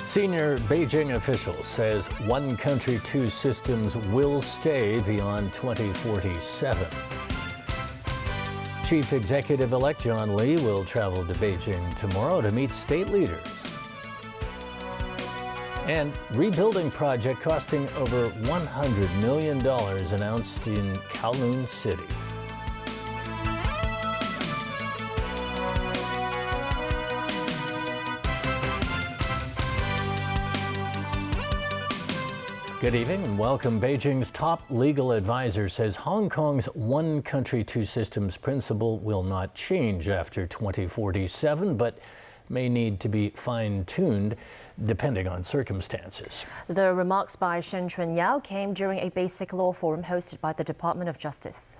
Senior Beijing official says one country, two systems will stay beyond 2047. Chief Executive-elect John Lee will travel to Beijing tomorrow to meet state leaders. And rebuilding project costing over $100 million announced in Calhoun City. Good evening and welcome. Beijing's top legal advisor says Hong Kong's one country, two systems principle will not change after 2047, but may need to be fine-tuned depending on circumstances. The remarks by Shen Chunyao came during a basic law forum hosted by the Department of Justice.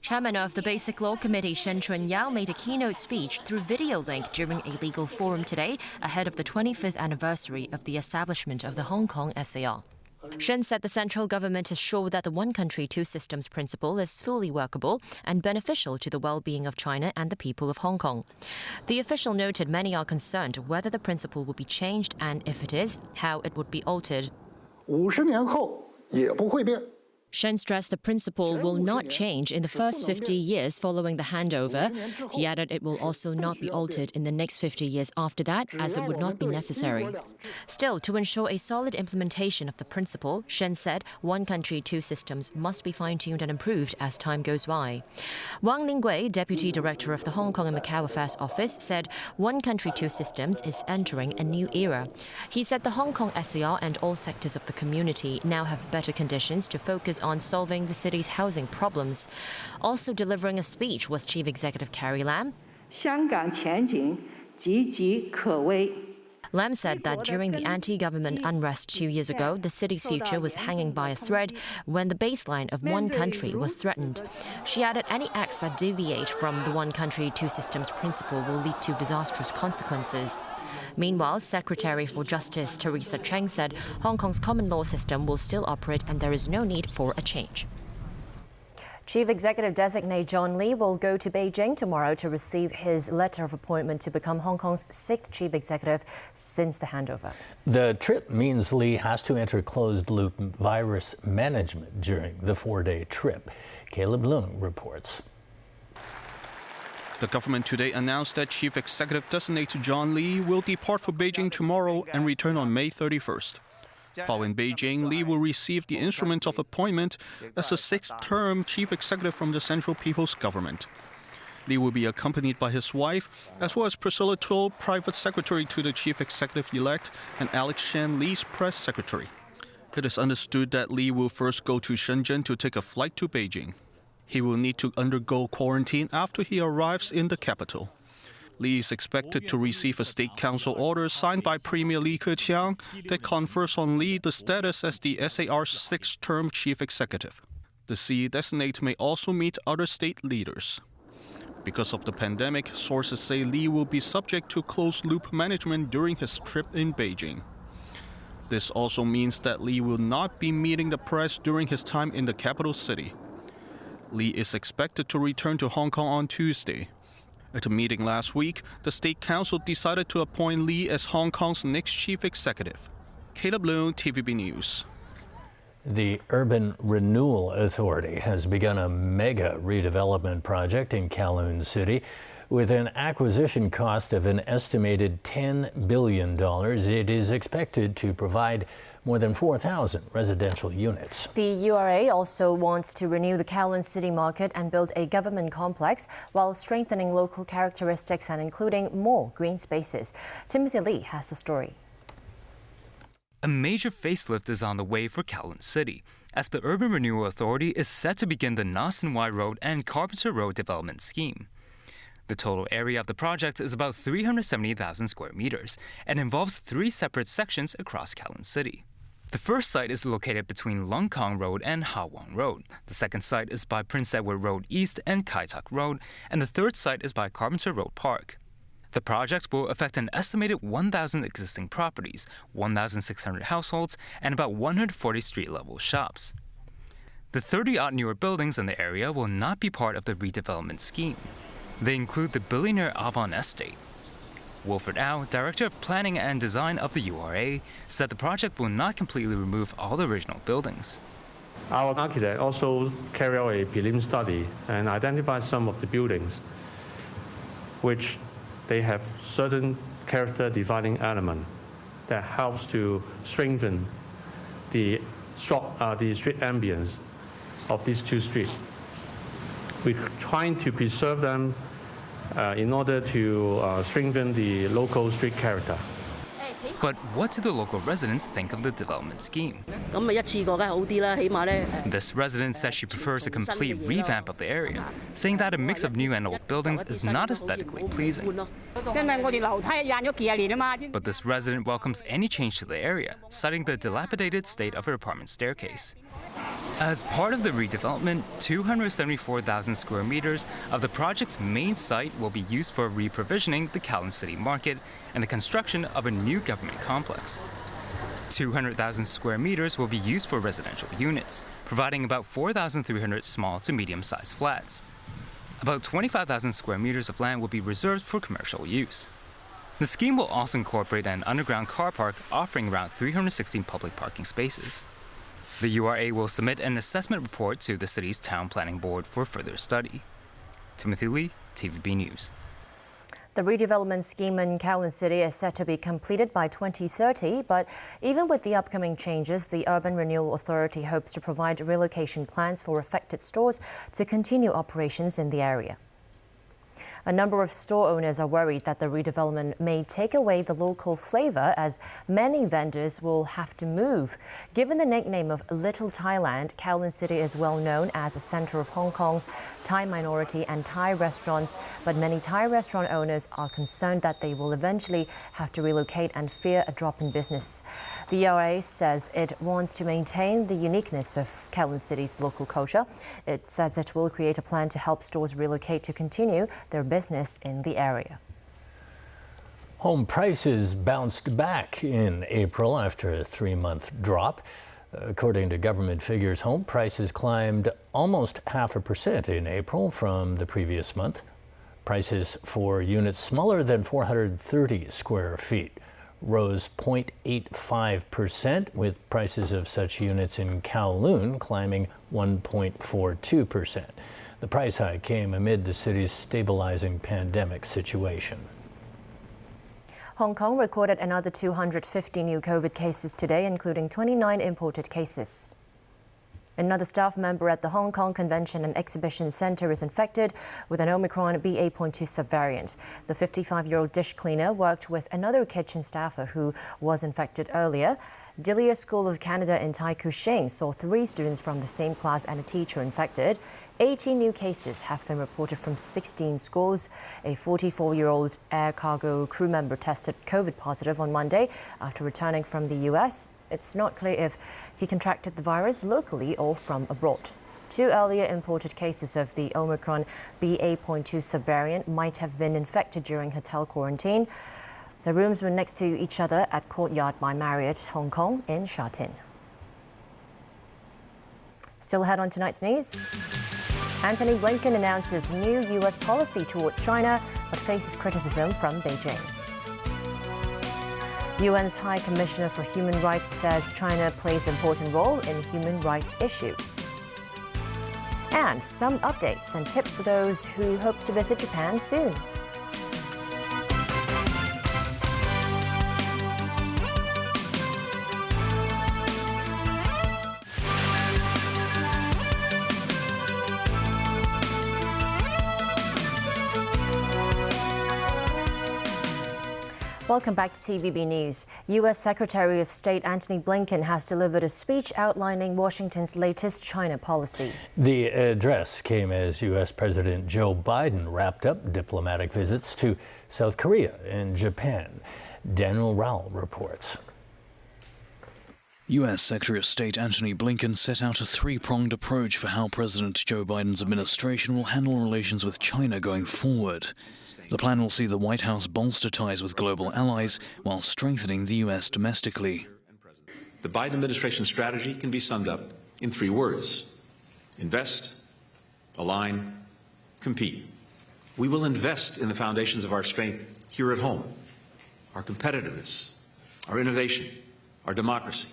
Chairman of the Basic Law Committee, Shen Chunyao, made a keynote speech through video link during a legal forum today ahead of the 25th anniversary of the establishment of the Hong Kong SAR. Shen said the central government is sure that the one country, two systems principle is fully workable and beneficial to the well-being of China and the people of Hong Kong. The official noted many are concerned whether the principle will be changed and, if it is, how it would be altered. 50年后也不会变。 Shen stressed the principle will not change in the first 50 years following the handover. He added it will also not be altered in the next 50 years after that, as it would not be necessary. Still, to ensure a solid implementation of the principle, Shen said one country, two systems must be fine-tuned and improved as time goes by. Wang Linggui, Deputy Director of the Hong Kong and Macau Affairs Office, said one country, two systems is entering a new era. He said the Hong Kong SAR and all sectors of the community now have better conditions to focus on solving the city's housing problems. Also delivering a speech was Chief Executive Carrie Lam. 香港前景岌岌可危. Lam said that during the anti-government unrest 2 years ago, the city's future was hanging by a thread when the baseline of one country was threatened. She added any acts that deviate from the one country, two systems principle will lead to disastrous consequences. Meanwhile, Secretary for Justice Teresa Cheng said Hong Kong's common law system will still operate and there is no need for a change. Chief Executive Designate John Lee will go to Beijing tomorrow to receive his letter of appointment to become Hong Kong's 6th Chief Executive since the handover. The trip means Lee has to enter closed-loop virus management during the 4-day trip. Caleb Leung reports. The government today announced that Chief Executive Designate John Lee will depart for Beijing tomorrow and return on May 31st. While in Beijing, Lee will receive the instrument of appointment as a 6th-term chief executive from the Central People's Government. Lee will be accompanied by his wife, as well as Priscilla Toh, private secretary to the chief executive-elect, and Alex Shan, Lee's press secretary. It is understood that Lee will first go to Shenzhen to take a flight to Beijing. He will need to undergo quarantine after he arrives in the capital. Lee is expected to receive a State Council order signed by Premier Li Keqiang that confers on Lee the status as the SAR's 6th-term chief executive. The CE designate may also meet other state leaders. Because of the pandemic, sources say Lee will be subject to closed-loop management during his trip in Beijing. This also means that Lee will not be meeting the press during his time in the capital city. Lee is expected to return to Hong Kong on Tuesday. At a meeting last week, the State Council decided to appoint Lee as Hong Kong's next chief executive. Caleb Leung, TVB News. The Urban Renewal Authority has begun a mega redevelopment project in Calhoun City. With an acquisition cost of an estimated $10 billion, it is expected to provide more than 4,000 residential units. The URA also wants to renew the Calhoun City market and build a government complex while strengthening local characteristics and including more green spaces. Timothy Lee has the story. A major facelift is on the way for Calhoun City, as the Urban Renewal Authority is set to begin the Nasan Wai Road and Carpenter Road development scheme. The total area of the project is about 370,000 square meters and involves 3 separate sections across Calhoun City. The first site is located between Lung Kong Road and Ha Wang Road. The second site is by Prince Edward Road East and Kai Tak Road, and the third site is by Carpenter Road Park. The project will affect an estimated 1,000 existing properties, 1,600 households, and about 140 street-level shops. The 30-odd newer buildings in the area will not be part of the redevelopment scheme. They include the billionaire Avon Estate. Wilfred Au, Director of Planning and Design of the URA, said the project will not completely remove all the original buildings. Our architect also carried out a prelim study and identified some of the buildings which they have certain character-defining element that helps to strengthen the street ambience of these two streets. We're trying to preserve them in order to strengthen the local street character. But what do the local residents think of the development scheme? This resident says she prefers a complete revamp of the area, saying that a mix of new and old buildings is not aesthetically pleasing. But this resident welcomes any change to the area, citing the dilapidated state of her apartment staircase. As part of the redevelopment, 274,000 square meters of the project's main site will be used for re-provisioning the Calhoun City Market and the construction of a new government complex. 200,000 square meters will be used for residential units, providing about 4,300 small to medium-sized flats. About 25,000 square meters of land will be reserved for commercial use. The scheme will also incorporate an underground car park offering around 316 public parking spaces. The URA will submit an assessment report to the city's Town Planning Board for further study. Timothy Lee, TVB News. The redevelopment scheme in Calhoun City is set to be completed by 2030, but even with the upcoming changes, the Urban Renewal Authority hopes to provide relocation plans for affected stores to continue operations in the area. A number of store owners are worried that the redevelopment may take away the local flavor, as many vendors will have to move. Given the nickname of Little Thailand, Calhoun City is well known as a center of Hong Kong's Thai minority and Thai restaurants, but many Thai restaurant owners are concerned that they will eventually have to relocate and fear a drop in business. The URA says it wants to maintain the uniqueness of Calhoun City's local culture. It says it will create a plan to help stores relocate to continue their business in the area. Home prices bounced back in April after a 3-month drop. According to government figures, home prices climbed almost 0.5% in April from the previous month. Prices for units smaller than 430 square feet rose 0.85%, with prices of such units in Calhoun climbing 1.42%. The price hike came amid the city's stabilizing pandemic situation. Hong Kong recorded another 250 new COVID cases today, including 29 imported cases. Another staff member at the Hong Kong Convention and Exhibition Centre is infected with an Omicron BA.2 subvariant. The 55-year-old dish cleaner worked with another kitchen staffer who was infected earlier. Delia School of Canada in Tai Kung Shing saw 3 students from the same class and a teacher infected. 18 new cases have been reported from 16 schools. A 44-year-old air cargo crew member tested COVID positive on Monday after returning from the US. It's not clear if he contracted the virus locally or from abroad. 2 earlier imported cases of the Omicron BA.2 subvariant might have been infected during hotel quarantine. The rooms were next to each other at Courtyard by Marriott Hong Kong in Sha Tin. Still ahead on tonight's news. Antony Blinken announces new U.S. policy towards China, but faces criticism from Beijing. UN's High Commissioner for Human Rights says China plays an important role in human rights issues. And some updates and tips for those who hope to visit Japan soon. Welcome back to TVB News. U.S. Secretary of State Antony Blinken has delivered a speech outlining Washington's latest China policy. The address came as U.S. President Joe Biden wrapped up diplomatic visits to South Korea and Japan. Daniel Rowell reports. U.S. Secretary of State Antony Blinken set out a 3-pronged approach for how President Joe Biden's administration will handle relations with China going forward. The plan will see the White House bolster ties with global allies while strengthening the U.S. domestically. The Biden administration strategy can be summed up in 3 words: Invest, align, compete. We will invest in the foundations of our strength here at home, our competitiveness, our innovation, our democracy.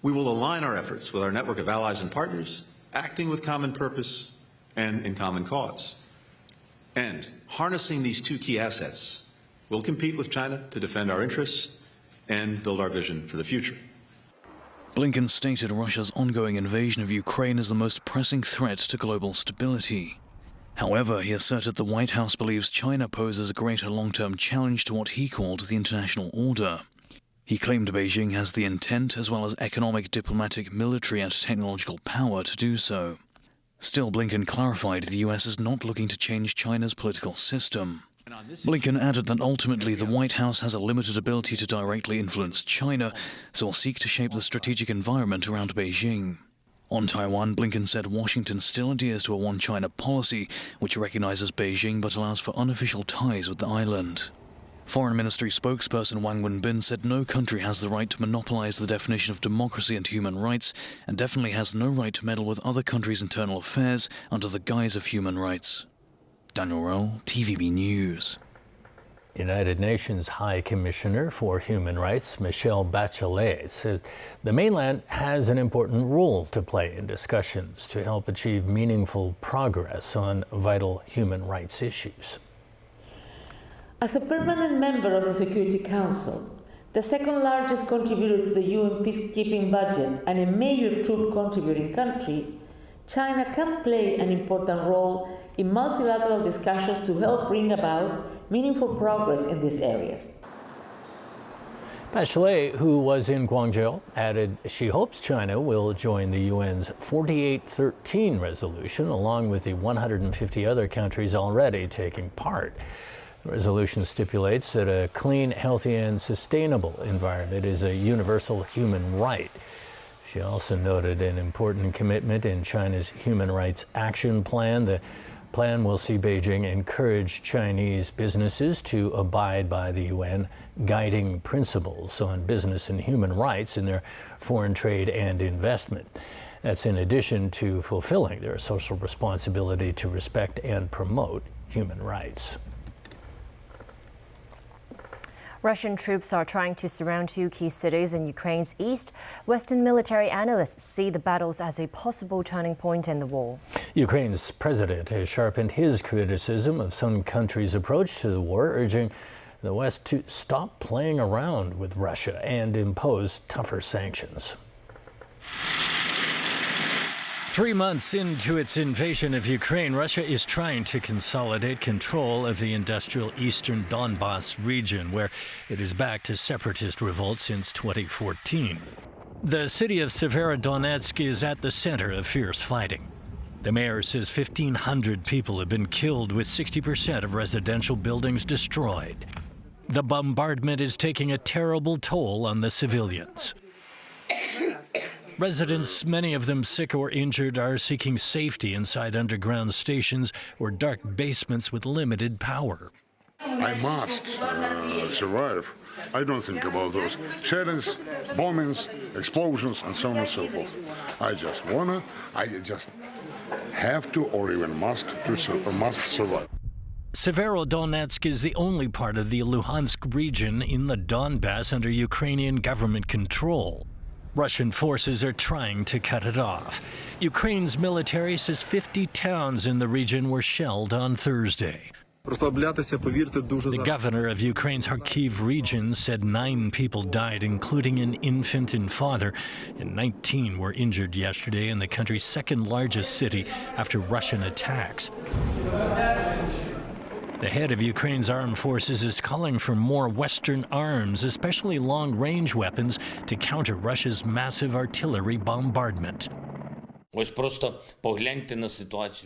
We will align our efforts with our network of allies and partners, acting with common purpose and in common cause. And harnessing these two key assets, we'll compete with China to defend our interests and build our vision for the future. Blinken stated Russia's ongoing invasion of Ukraine is the most pressing threat to global stability. However, he asserted the White House believes China poses a greater long-term challenge to what he called the international order. He claimed Beijing has the intent as well as economic, diplomatic, military and technological power to do so. Still, Blinken clarified the US is not looking to change China's political system. Blinken added that ultimately the White House has a limited ability to directly influence China, so will seek to shape the strategic environment around Beijing. On Taiwan, Blinken said Washington still adheres to a one-China policy, which recognizes Beijing but allows for unofficial ties with the island. Foreign Ministry spokesperson Wang Wenbin said no country has the right to monopolize the definition of democracy and human rights, and definitely has no right to meddle with other countries' internal affairs under the guise of human rights. Daniel Rowe, TVB News. United Nations High Commissioner for Human Rights, Michelle Bachelet, says the mainland has an important role to play in discussions to help achieve meaningful progress on vital human rights issues. As a permanent member of the Security Council, the second largest contributor to the UN peacekeeping budget and a major troop contributing country, China can play an important role in multilateral discussions to help bring about meaningful progress in these areas. Bachelet, who was in Guangzhou, added she hopes China will join the UN's 4813 resolution along with the 150 other countries already taking part. The resolution stipulates that a clean, healthy, and sustainable environment is a universal human right. She also noted an important commitment in China's Human Rights Action Plan. The plan will see Beijing encourage Chinese businesses to abide by the UN guiding principles on business and human rights in their foreign trade and investment. That's in addition to fulfilling their social responsibility to respect and promote human rights. Russian troops are trying to surround two key cities in Ukraine's east. Western military analysts see the battles as a possible turning point in the war. Ukraine's president has sharpened his criticism of some countries' approach to the war, urging the West to stop playing around with Russia and impose tougher sanctions. 3 months into its invasion of Ukraine, Russia is trying to consolidate control of the industrial eastern Donbas region, where it is back to separatist revolt since 2014. The city of Severodonetsk is at the center of fierce fighting. The mayor says 1,500 people have been killed, with 60% of residential buildings destroyed. The bombardment is taking a terrible toll on the civilians. Residents, many of them sick or injured, are seeking safety inside underground stations or dark basements with limited power. I must survive. I don't think about those shellings, bombings, explosions, and so on and so forth. I just have to, or even must survive. Severodonetsk is the only part of the Luhansk region in the Donbas under Ukrainian government control. Russian forces are trying to cut it off. Ukraine's military says 50 towns in the region were shelled on Thursday. The governor of Ukraine's Kharkiv region said 9 people died, including an infant and father, and 19 were injured yesterday in the country's second largest city after Russian attacks. The head of Ukraine's armed forces is calling for more Western arms, especially long-range weapons, to counter Russia's massive artillery bombardment.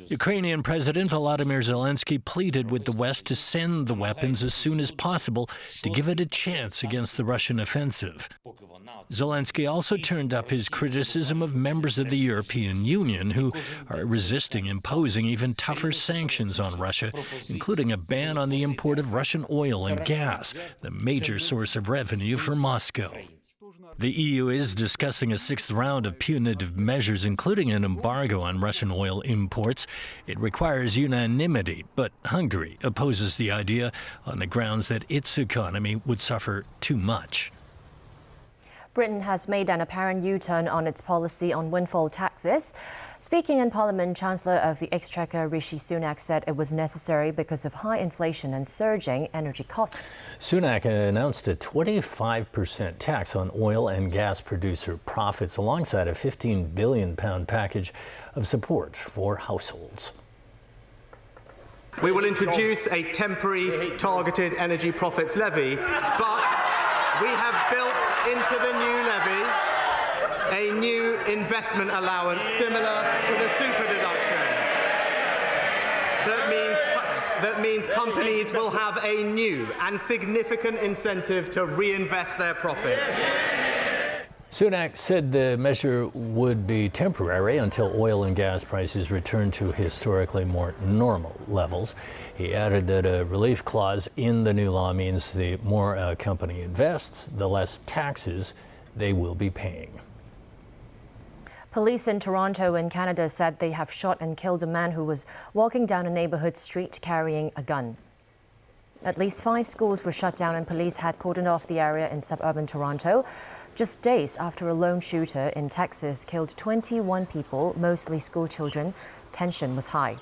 Ukrainian President Volodymyr Zelensky pleaded with the West to send the weapons as soon as possible to give it a chance against the Russian offensive. Zelensky also turned up his criticism of members of the European Union who are resisting imposing even tougher sanctions on Russia, including a ban on the import of Russian oil and gas, the major source of revenue for Moscow. The EU is discussing a sixth round of punitive measures, including an embargo on Russian oil imports. It requires unanimity, but Hungary opposes the idea on the grounds that its economy would suffer too much. Britain has made an apparent U-turn on its policy on windfall taxes. Speaking in Parliament, Chancellor of the Exchequer Rishi Sunak said it was necessary because of high inflation and surging energy costs. Sunak announced a 25% tax on oil and gas producer profits alongside a £15 billion package of support for households. We will introduce a temporary targeted energy profits levy, but we have built into the new levy a new investment allowance similar to the super deduction. That means companies will have a new and significant incentive to reinvest their profits. Sunak said the measure would be temporary until oil and gas prices return to historically more normal levels. He added that a relief clause in the new law means the more a company invests, the less taxes they will be paying. Police in Toronto in Canada said they have shot and killed a man who was walking down a neighborhood street carrying a gun. At least 5 schools were shut down and police had cordoned off the area in suburban Toronto, just days after a lone shooter in Texas killed 21 people, mostly school children. Tension was high.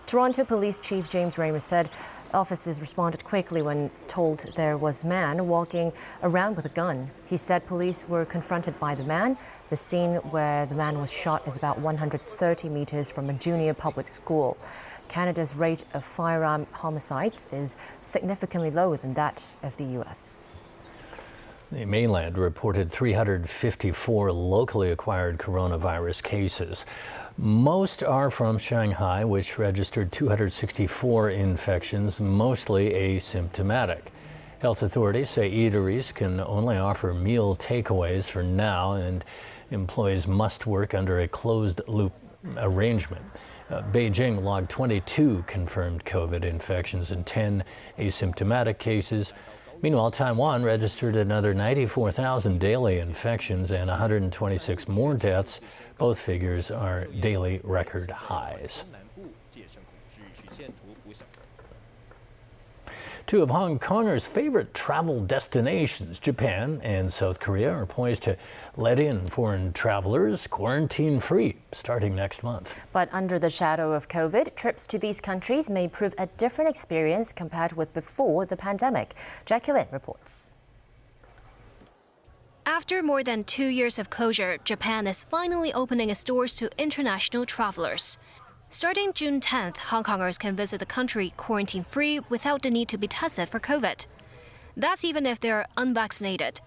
Toronto Police Chief James Ramos said officers responded quickly when told there was a man walking around with a gun. He said police were confronted by the man. The scene where the man was shot is about 130 meters from a junior public school. Canada's rate of firearm homicides is significantly lower than that of the U.S. The mainland reported 354 locally acquired coronavirus cases. Most are from Shanghai, which registered 264 infections, mostly asymptomatic. Health authorities say eateries can only offer meal takeaways for now, and employees must work under a closed-loop arrangement. Beijing logged 22 confirmed COVID infections and 10 asymptomatic cases. Meanwhile, Taiwan registered another 94,000 daily infections and 126 more deaths. Both figures are daily record highs. 2 of Hong Kongers' favorite travel destinations, Japan and South Korea, are poised to let in foreign travelers quarantine-free starting next month. But under the shadow of COVID, trips to these countries may prove a different experience compared with before the pandemic. Jackie Lin reports. After more than 2 years of closure, Japan is finally opening its doors to international travelers. Starting June 10th, Hong Kongers can visit the country quarantine-free without the need to be tested for COVID. That's even if they're unvaccinated.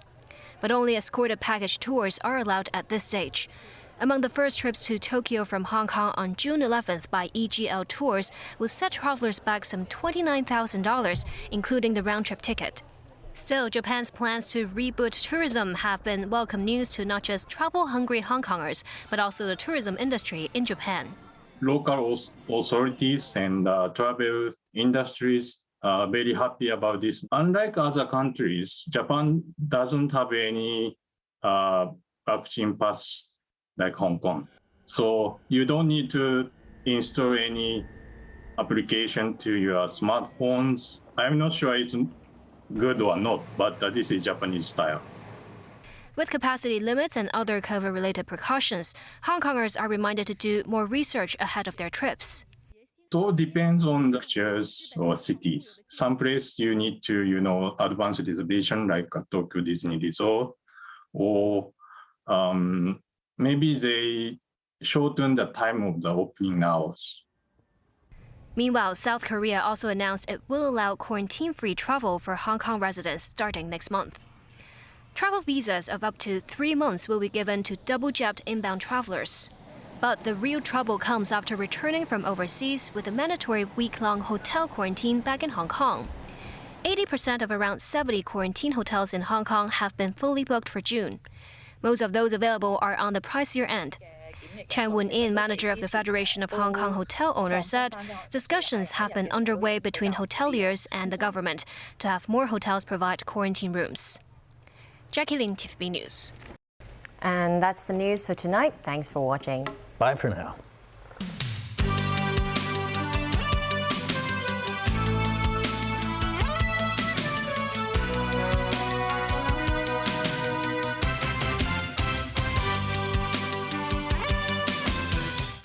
But only escorted package tours are allowed at this stage. Among the first trips to Tokyo from Hong Kong on June 11th by EGL Tours will set travelers back some $29,000, including the round-trip ticket. Still, Japan's plans to reboot tourism have been welcome news to not just travel-hungry Hong Kongers, but also the tourism industry in Japan. Local authorities and travel industries are very happy about this. Unlike other countries, Japan doesn't have any vaccine pass like Hong Kong. So you don't need to install any application to your smartphones. I'm not sure it's good or not, but this is Japanese style. With capacity limits and other COVID-related precautions, Hong Kongers are reminded to do more research ahead of their trips. It all depends on the structures or cities. Some place you need to, advance reservation like Tokyo Disney Resort, or maybe they shorten the time of the opening hours. Meanwhile, South Korea also announced it will allow quarantine-free travel for Hong Kong residents starting next month. Travel visas of up to 3 months will be given to double-jabbed inbound travelers. But the real trouble comes after returning from overseas with a mandatory week-long hotel quarantine back in Hong Kong. 80% of around 70 quarantine hotels in Hong Kong have been fully booked for June. Most of those available are on the pricier end. Chan Woon-in, manager of the Federation of Hong Kong Hotel Owners, said discussions have been underway between hoteliers and the government to have more hotels provide quarantine rooms. Jackie Lin, TVB News. And that's the news for tonight. Thanks for watching. Bye for now.